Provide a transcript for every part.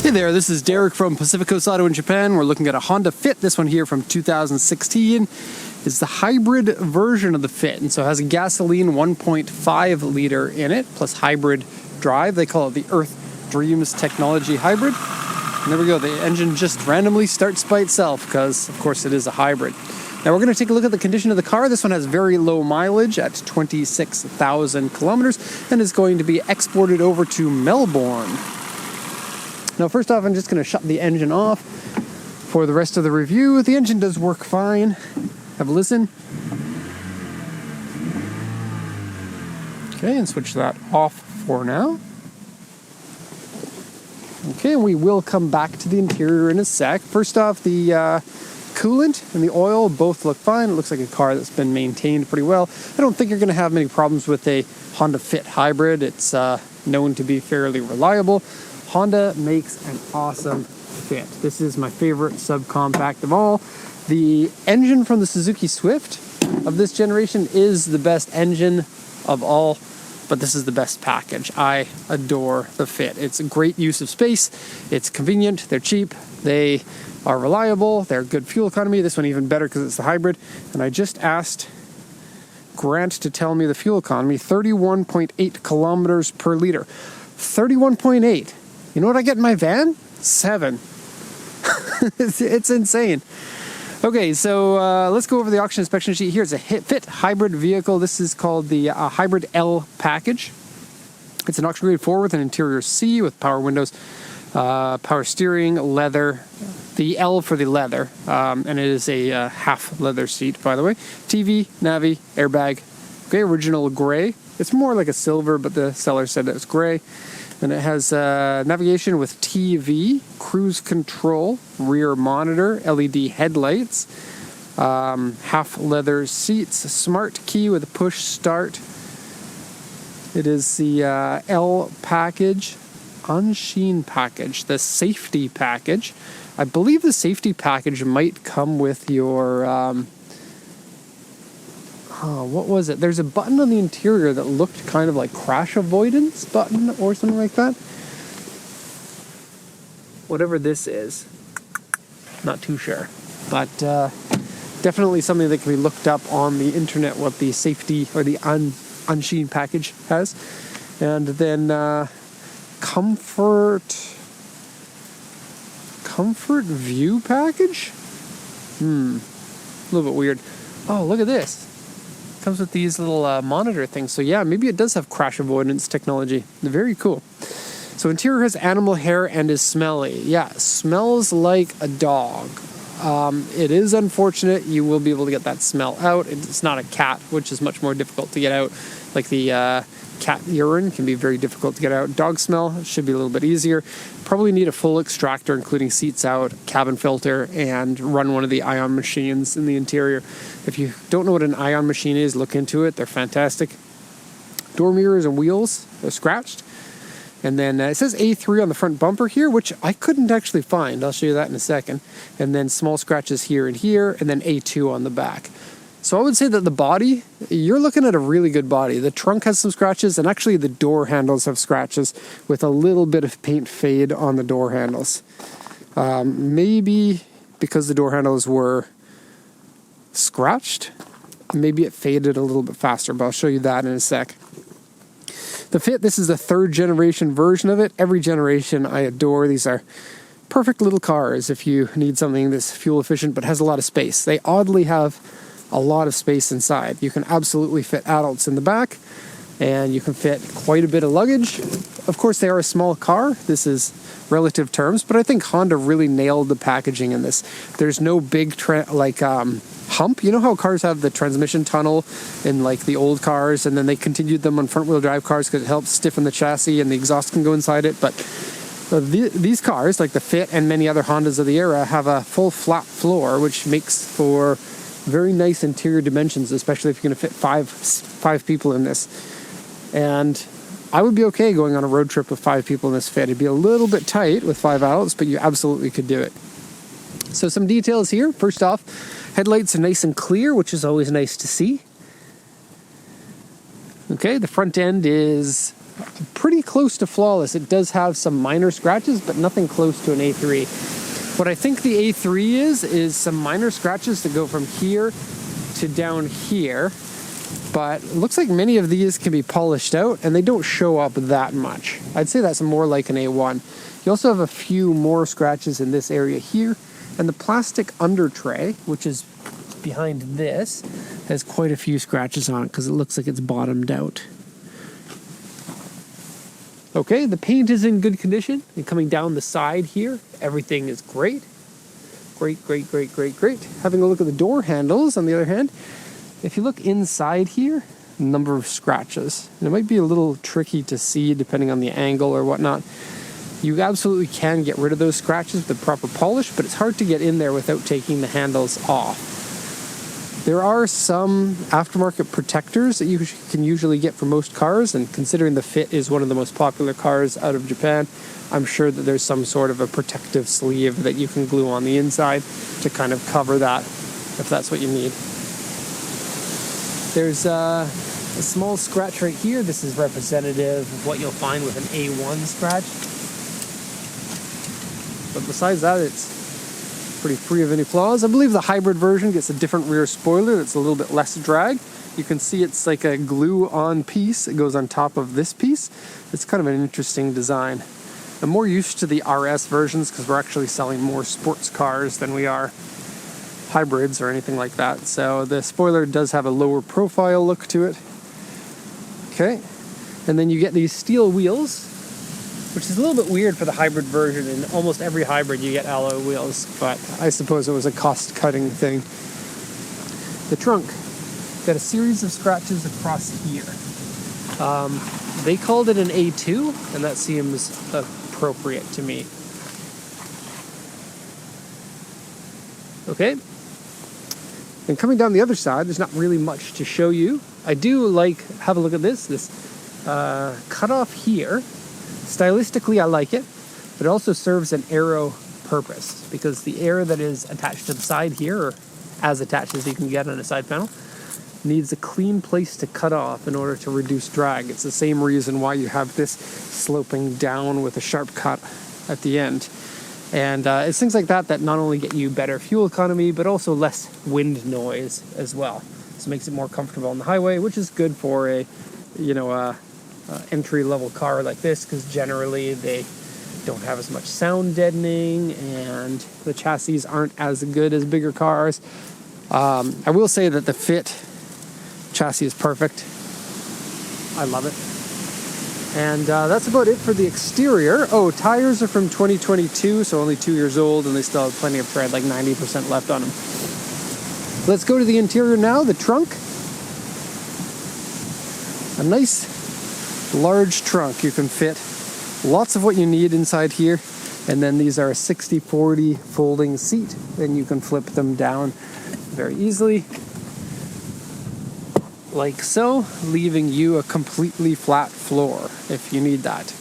Hey there, this is Derek from Pacific Coast Auto in Japan. We're looking at a Honda Fit. This one here from 2016 is the hybrid version of the Fit, and so it has a gasoline 1.5 liter in it, plus hybrid drive. They call it the Earth Dreams Technology Hybrid. And there we go, the engine just randomly starts by itself because, of course, it is a hybrid. Now we're going to take a look at the condition of the car. This one has very low mileage at 26,000 kilometers and is going to be exported over to Melbourne. Now, first off, I'm just going to shut the engine off for the rest of the review. The engine does work fine. Have a listen. Okay, and switch that off for now. Okay, and we will come back to the interior in a sec. First off, the coolant and the oil both look fine. It looks like a car that's been maintained pretty well. I don't think you're going to have many problems with a Honda Fit hybrid. It's known to be fairly reliable. Honda makes an awesome Fit. This is my favorite subcompact of all. The engine from the Suzuki Swift of this generation is the best engine of all, but this is the best package. I adore the Fit. It's a great use of space. It's convenient. They're cheap. They are reliable. They're good fuel economy. This one even better because it's the hybrid. And I just asked Grant to tell me the fuel economy, 31.8 kilometers per liter. 31.8. You know what I get in my van? 7. It's insane. Okay, so let's go over the auction inspection sheet here. It's a Fit hybrid vehicle. This is called the Hybrid L package. It's an auction grade 4 with an interior C with power windows, power steering, leather. The L for the leather, and it is a half leather seat, by the way. TV, Navi, airbag. Okay, original gray. It's more like a silver, but the seller said it was gray. And it has navigation with TV, cruise control, rear monitor, LED headlights, half leather seats, smart key with a push start. It is the L package, Unsheen package, the safety package. I believe the safety package might come with your... what was it? There's a button on the interior that looked kind of like crash avoidance button or something like that. Whatever this is, not too sure. But definitely something that can be looked up on the internet, what the safety or the Unsheen package has. And then comfort view package? A little bit weird. Oh, look at this. Comes with these little monitor things. So yeah, maybe it does have crash avoidance technology. Very cool. So interior has animal hair and is smelly. Yeah, smells like a dog. It is unfortunate. You will be able to get that smell out. It's not a cat, which is much more difficult to get out. Like the cat urine can be very difficult to get out. Dog smell should be a little bit easier. Probably need a full extractor, including seats out, cabin filter, and run one of the ion machines in the interior. If you don't know what an ion machine is, look into it. They're fantastic. Door mirrors and wheels are scratched. And then it says A3 on the front bumper here, which I couldn't actually find. I'll show you that in a second. And then small scratches here and here, and then A2 on the back. So I would say that the body, you're looking at a really good body. The trunk has some scratches, and actually the door handles have scratches with a little bit of paint fade on the door handles. Maybe because the door handles were scratched, maybe it faded a little bit faster, but I'll show you that in a sec. The Fit, this is the 3rd generation version of it. Every generation I adore. These are perfect little cars if you need something that's fuel efficient but has a lot of space. They oddly have a lot of space inside. You can absolutely fit adults in the back, and you can fit quite a bit of luggage. Of course, they are a small car. This is relative terms, but I think Honda really nailed the packaging in this. There's no big hump. You know how cars have the transmission tunnel in like the old cars, and then they continued them on front-wheel drive cars because it helps stiffen the chassis and the exhaust can go inside it. But these cars, like the Fit and many other Hondas of the era, have a full flat floor, which makes for very nice interior dimensions, especially if you're going to fit five people in this. And I would be okay going on a road trip with 5 people in this Fit. It'd be a little bit tight with 5 adults, but you absolutely could do it. So some details here. First off, headlights are nice and clear, which is always nice to see. Okay, the front end is pretty close to flawless. It does have some minor scratches, but nothing close to an A3. What I think the A3 is some minor scratches that go from here to down here, but it looks like many of these can be polished out and they don't show up that much. I'd say that's more like an A1. You also have a few more scratches in this area here, and the plastic under tray, which is behind this, has quite a few scratches on it because it looks like it's bottomed out. Okay, the paint is in good condition, and coming down the side here, everything is great. Great, great, great, great, great. Having a look at the door handles, on the other hand, if you look inside here, a number of scratches. And it might be a little tricky to see depending on the angle or whatnot. You absolutely can get rid of those scratches with the proper polish, but it's hard to get in there without taking the handles off. There are some aftermarket protectors that you can usually get for most cars, and considering the Fit is one of the most popular cars out of Japan, I'm sure that there's some sort of a protective sleeve that you can glue on the inside to kind of cover that, if that's what you need. There's a small scratch right here. This is representative of what you'll find with an A1 scratch. But besides that, it's pretty free of any flaws. I believe the hybrid version gets a different rear spoiler that's a little bit less drag. You can see it's like a glue-on piece. It goes on top of this piece. It's kind of an interesting design. I'm more used to the RS versions because we're actually selling more sports cars than we are hybrids or anything like that. So the spoiler does have a lower profile look to it. Okay. And then you get these steel wheels, which is a little bit weird for the hybrid version. In almost every hybrid you get alloy wheels, but I suppose it was a cost-cutting thing. The trunk got a series of scratches across here. They called it an A2, and that seems appropriate to me. Okay. And coming down the other side, there's not really much to show you. I do have a look at this cut off here. Stylistically, I like it, but it also serves an aero purpose because the air that is attached to the side here, or as attached as you can get on a side panel, needs a clean place to cut off in order to reduce drag. It's the same reason why you have this sloping down with a sharp cut at the end. And it's things like that that not only get you better fuel economy, but also less wind noise as well. So it makes it more comfortable on the highway, which is good for a entry-level car like this, because generally they don't have as much sound deadening and the chassis aren't as good as bigger cars. I will say that the Fit chassis is perfect. I love it. And that's about it for the exterior. Oh, tires are from 2022, so only 2 years old, and they still have plenty of tread, like 90% left on them. Let's go to the interior now, the trunk. A nice large trunk. You can fit lots of what you need inside here, and then these are a 60/40 folding seat, and you can flip them down very easily, like so, leaving you a completely flat floor if you need that.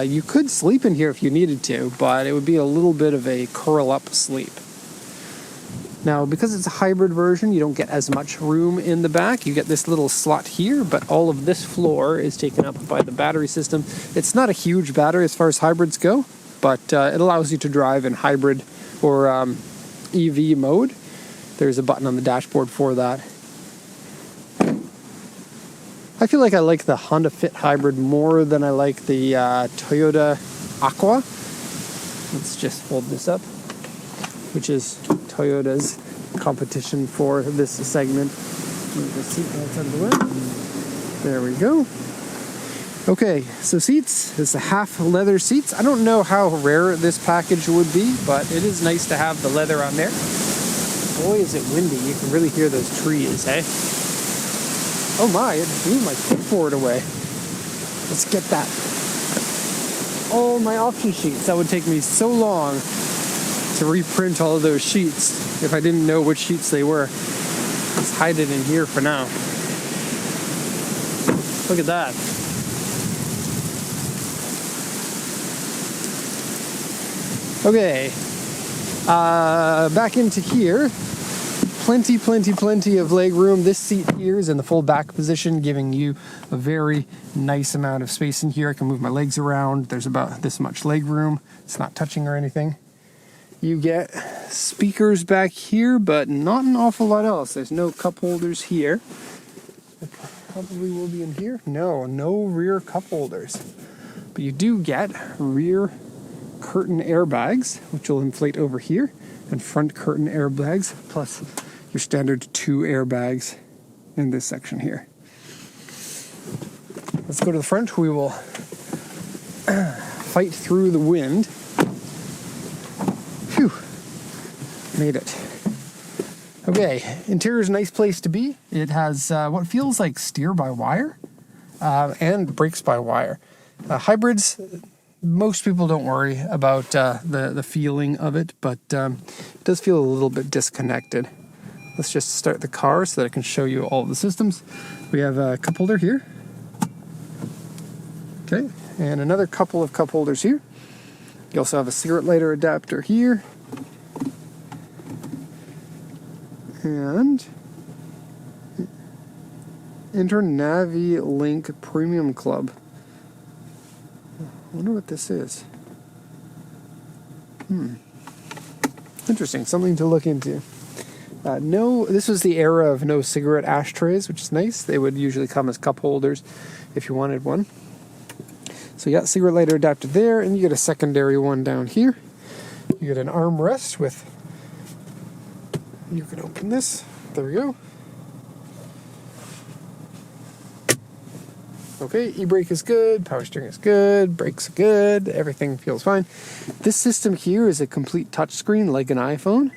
You could sleep in here if you needed to, but it would be a little bit of a curl up sleep. Now, because it's a hybrid version, you don't get as much room in the back. You get this little slot here, but all of this floor is taken up by the battery system. It's not a huge battery as far as hybrids go, but it allows you to drive in hybrid or EV mode. There's a button on the dashboard for that. I feel like I like the Honda Fit hybrid more than I like the Toyota Aqua. Let's just hold this up, which is Toyota's competition for this segment. Move the seat belts out of the way. There we go. Okay, so seats. It's a half leather seats. I don't know how rare this package would be, but it is nice to have the leather on there. Boy, is it windy. You can really hear those trees, eh? Oh my, it blew my kickboard away. Let's get that. Oh, my option sheets. That would take me so long to reprint all of those sheets if I didn't know which sheets they were. Let's hide it in here for now. Look at that. Okay. Back into here. plenty of leg room. This seat here is in the full back position, giving you a very nice amount of space in here. I can move my legs around. There's about this much leg room. It's not touching or anything. You get speakers back here, but not an awful lot else. There's no cup holders here. It probably will be in here. No rear cup holders. But you do get rear curtain airbags, which will inflate over here, and front curtain airbags, plus your standard 2 airbags in this section here. Let's go to the front. We will fight through the wind. Phew, made it. Okay, interior is a nice place to be. It has what feels like steer-by-wire and brakes-by-wire. Hybrids, most people don't worry about the feeling of it, but it does feel a little bit disconnected. Let's just start the car so that I can show you all the systems. We have a cup holder here. Okay, and another couple of cup holders here. You also have a cigarette lighter adapter here. And Enter Navi Link Premium Club. I wonder what this is. Interesting, something to look into. This was the era of no cigarette ashtrays, which is nice. They would usually come as cup holders if you wanted one. So you got cigarette lighter adapter there, and you get a secondary one down here. You get an armrest with, you can open this, there we go. Okay, e-brake is good, power steering is good, brakes are good, everything feels fine. This system here is a complete touchscreen like an iPhone.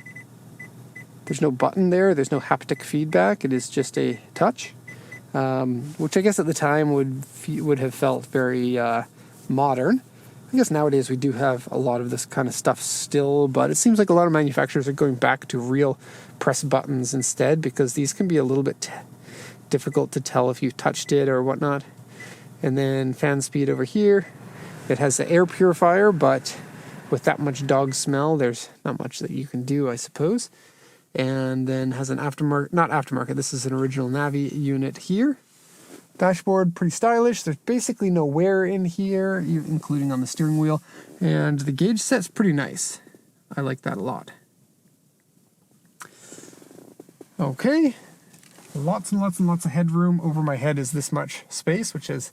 There's no button there, there's no haptic feedback, it is just a touch. Which I guess at the time would have felt very modern. I guess nowadays we do have a lot of this kind of stuff still, but it seems like a lot of manufacturers are going back to real press buttons instead, because these can be a little bit difficult to tell if you've touched it or whatnot. And then fan speed over here. It has the air purifier, but with that much dog smell, there's not much that you can do, I suppose. And then has an aftermarket, this is an original Navi unit here. Dashboard, pretty stylish. There's basically no wear in here, including on the steering wheel. And the gauge set's pretty nice. I like that a lot. Okay. Lots and lots of headroom. Over my head is this much space, which is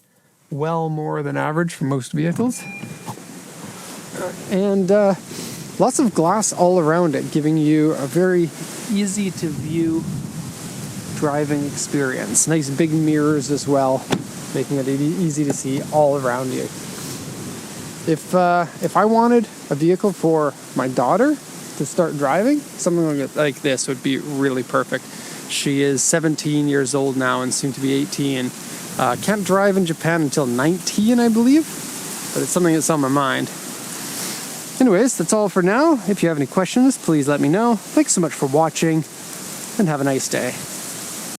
well more than average for most vehicles. And lots of glass all around it, giving you a very easy to view driving experience. Nice big mirrors as well, making it easy to see all around you. If I wanted a vehicle for my daughter to start driving, something like this would be really perfect. She is 17 years old now and soon to be 18. Can't drive in Japan until 19, I believe, but it's something that's on my mind. Anyways, that's all for now. If you have any questions, please let me know. Thanks so much for watching, and have a nice day.